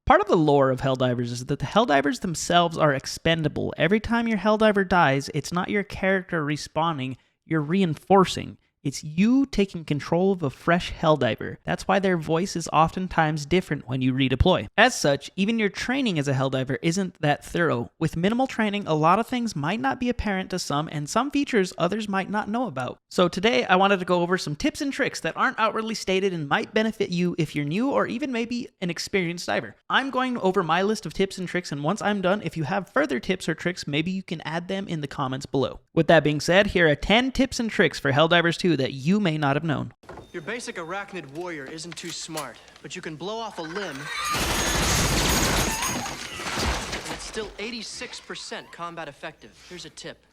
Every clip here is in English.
Part of the lore of Helldivers is that the Helldivers themselves are expendable. Every time your Helldiver dies, it's not your character respawning, you're reinforcing. It's you taking control of a fresh Helldiver. That's why their voice is oftentimes different when you redeploy. As such, even your training as a Helldiver isn't that thorough. With minimal training, a lot of things might not be apparent to some, and some features others might not know about. So today, I wanted to go over some tips and tricks that aren't outwardly stated and might benefit you if you're new or even maybe an experienced diver. I'm going over my list of tips and tricks, and once I'm done, if you have further tips or tricks, maybe you can add them in the comments below. With that being said, here are 10 tips and tricks for Helldivers 2 that you may not have known. Your basic arachnid warrior isn't too smart, but you can blow off a limb, and it's still 86% combat effective. Here's a tip.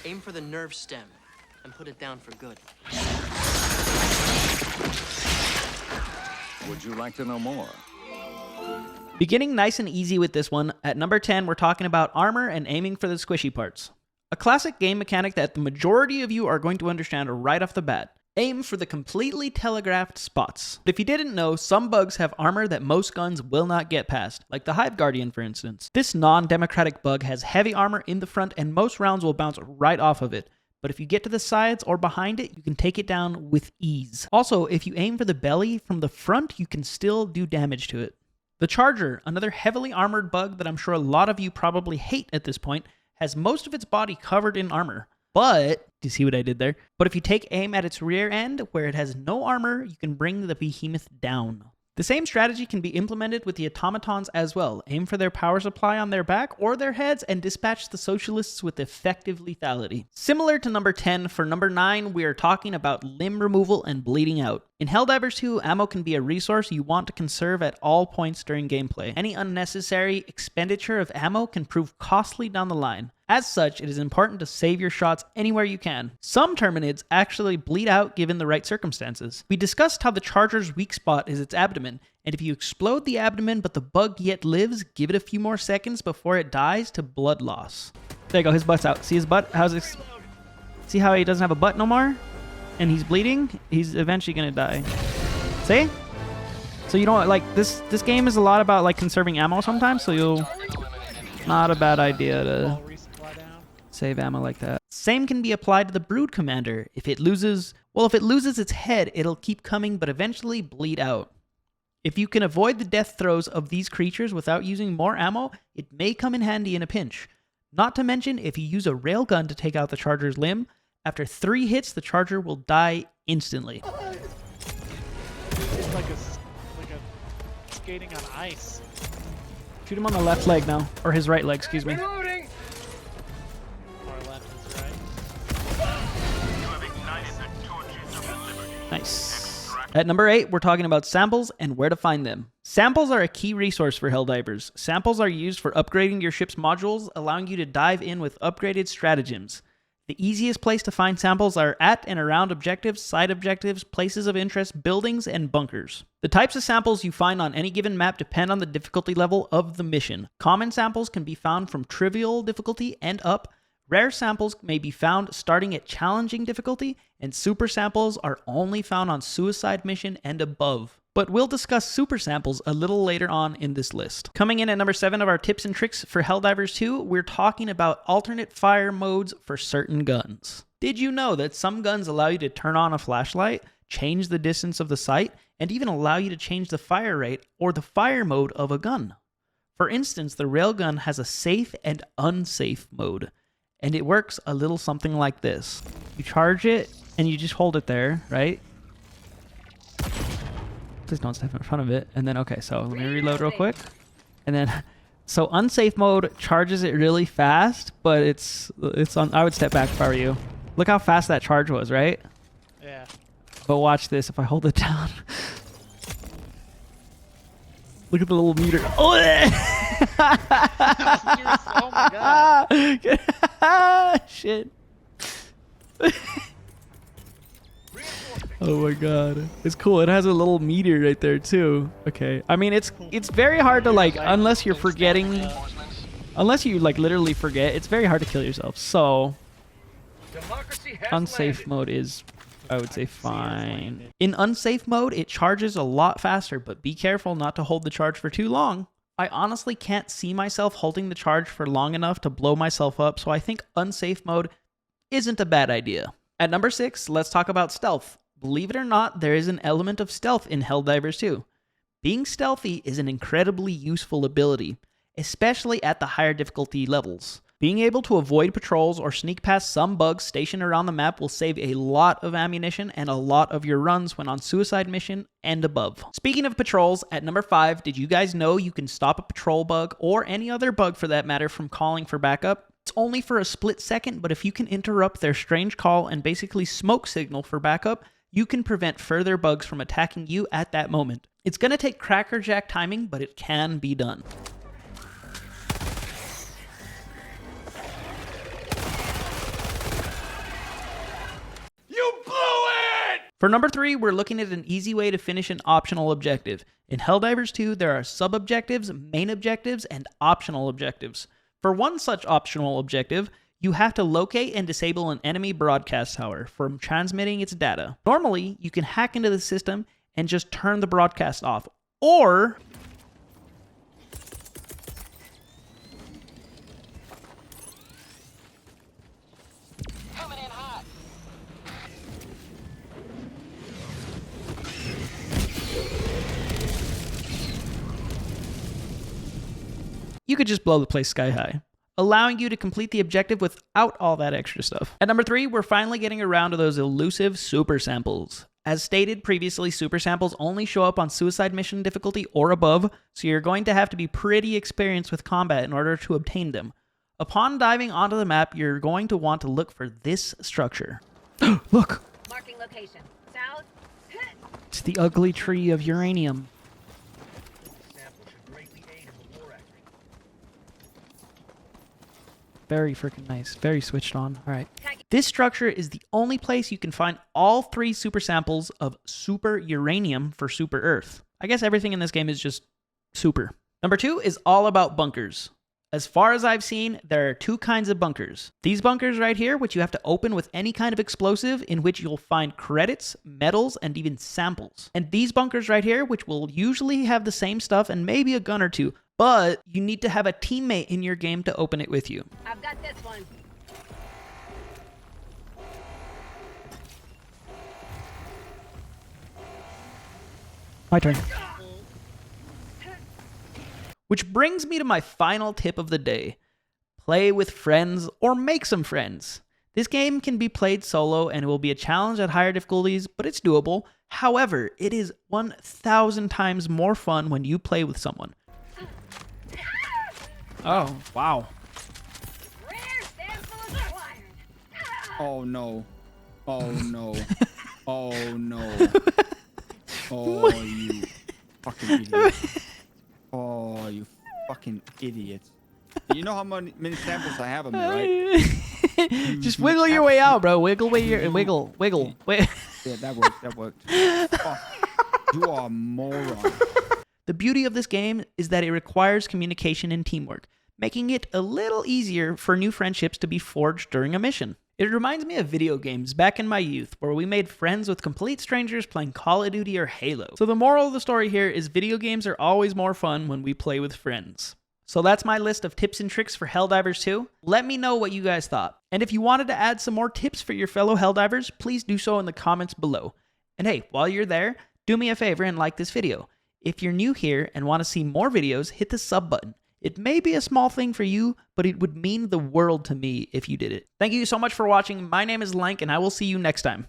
Aim for the nerve stem and put it down for good. Would you like to know more? Beginning nice and easy with this one, at number 10, we're talking about armor and aiming for the squishy parts. A classic game mechanic that the majority of you are going to understand right off the bat. Aim for the completely telegraphed spots. If you didn't know, some bugs have armor that most guns will not get past, like the Hive Guardian for instance. This non-democratic bug has heavy armor in the front and most rounds will bounce right off of it. But if you get to the sides or behind it, you can take it down with ease. Also, if you aim for the belly from the front, you can still do damage to it. The Charger, another heavily armored bug that I'm sure a lot of you probably hate at this point, has most of its body covered in armor. But, do you see what I did there? But if you take aim at its rear end, where it has no armor, you can bring the behemoth down. The same strategy can be implemented with the automatons as well. Aim for their power supply on their back or their heads and dispatch the socialists with effective lethality. Similar to number 10, for number 9, we are talking about limb removal and bleeding out. In Helldivers 2, ammo can be a resource you want to conserve at all points during gameplay. Any unnecessary expenditure of ammo can prove costly down the line. As such, it is important to save your shots anywhere you can. Some Terminids actually bleed out given the right circumstances. We discussed how the Charger's weak spot is its abdomen, and if you explode the abdomen but the bug yet lives, give it a few more seconds before it dies to blood loss. There you go, his butt's out. See his butt? How's it? See how he doesn't have a butt no more? And he's bleeding? He's eventually gonna die. See? So you know, like, this game is a lot about, like, conserving ammo sometimes, so you'll... Not a bad idea to save ammo like that. Same can be applied to the Brood Commander. If it loses its head, it'll keep coming but eventually bleed out. If you can avoid the death throes of these creatures without using more ammo, it may come in handy in a pinch. Not to mention, if you use a railgun to take out the Charger's limb, after 3 hits, the Charger will die instantly. It's like a skating on ice. Shoot him on the left leg now, or his right leg, excuse me. Reloading. Or left is right. Nice. At number 8, we're talking about samples and where to find them. Samples are a key resource for Helldivers. Samples are used for upgrading your ship's modules, allowing you to dive in with upgraded stratagems. The easiest place to find samples are at and around objectives, side objectives, places of interest, buildings, and bunkers. The types of samples you find on any given map depend on the difficulty level of the mission. Common samples can be found from trivial difficulty and up. Rare samples may be found starting at challenging difficulty, and super samples are only found on suicide mission and above. But we'll discuss super samples a little later on in this list. Coming in at number 7 of our tips and tricks for Helldivers 2, we're talking about alternate fire modes for certain guns. Did you know that some guns allow you to turn on a flashlight, change the distance of the sight, and even allow you to change the fire rate or the fire mode of a gun? For instance, the railgun has a safe and unsafe mode, and it works a little something like this. You charge it, and you just hold it there, right? Please don't step in front of it. And then, okay, so let me reload real quick. And then, so unsafe mode charges it really fast, but it's on. I would step back if I were you. Look how fast that charge was, right? Yeah. But watch this if I hold it down. Look at the little meter. Oh, Oh my god. Shit. Oh my god. It's cool. It has a little meter right there too. Okay. I mean, it's very hard to, like, unless you're forgetting, unless you, like, literally forget, it's very hard to kill yourself. So unsafe mode is, I would say, fine. In unsafe mode, it charges a lot faster, but be careful not to hold the charge for too long. I honestly can't see myself holding the charge for long enough to blow myself up, so I think unsafe mode isn't a bad idea. At number 6, let's talk about stealth. Believe it or not, there is an element of stealth in Helldivers 2. Being stealthy is an incredibly useful ability, especially at the higher difficulty levels. Being able to avoid patrols or sneak past some bugs stationed around the map will save a lot of ammunition and a lot of your runs when on suicide mission and above. Speaking of patrols, at number 5, did you guys know you can stop a patrol bug, or any other bug for that matter, from calling for backup? It's only for a split second, but if you can interrupt their strange call and basically smoke signal for backup, you can prevent further bugs from attacking you at that moment. It's going to take crackerjack timing, but it can be done. For number 3, we're looking at an easy way to finish an optional objective. In Helldivers 2, there are sub-objectives, main objectives, and optional objectives. For one such optional objective, you have to locate and disable an enemy broadcast tower from transmitting its data. Normally, you can hack into the system and just turn the broadcast off, or you could just blow the place sky high, allowing you to complete the objective without all that extra stuff. At number 3, we're finally getting around to those elusive super samples. As stated previously, super samples only show up on suicide mission difficulty or above, so you're going to have to be pretty experienced with combat in order to obtain them. Upon diving onto the map, you're going to want to look for this structure. Look! Marking location. South. It's the ugly tree of uranium. Very freaking nice. Very switched on. All right. This structure is the only place you can find all 3 super samples of super uranium for super Earth. I guess everything in this game is just super. Number 2 is all about bunkers. As far as I've seen, there are 2 kinds of bunkers. These bunkers right here, which you have to open with any kind of explosive, in which you'll find credits, medals, and even samples. And these bunkers right here, which will usually have the same stuff and maybe a gun or 2, but you need to have a teammate in your game to open it with you. I've got this one. My turn. Which brings me to my final tip of the day. Play with friends or make some friends. This game can be played solo and it will be a challenge at higher difficulties, but it's doable. However, it is 1,000 times more fun when you play with someone. Oh, wow. Rare sample acquired. Oh no. Oh no. Oh no. Oh, you fucking idiot. Oh, you fucking idiot. You know how many samples I have of me, right? Just wiggle your way out, bro. Wiggle. Yeah, that worked. That worked. Oh, you are a moron. The beauty of this game is that it requires communication and teamwork, making it a little easier for new friendships to be forged during a mission. It reminds me of video games back in my youth, where we made friends with complete strangers playing Call of Duty or Halo. So the moral of the story here is video games are always more fun when we play with friends. So that's my list of tips and tricks for Helldivers 2. Let me know what you guys thought. And if you wanted to add some more tips for your fellow Helldivers, please do so in the comments below. And hey, while you're there, do me a favor and like this video. If you're new here and want to see more videos, hit the sub button. It may be a small thing for you, but it would mean the world to me if you did it. Thank you so much for watching. My name is Lank, and I will see you next time.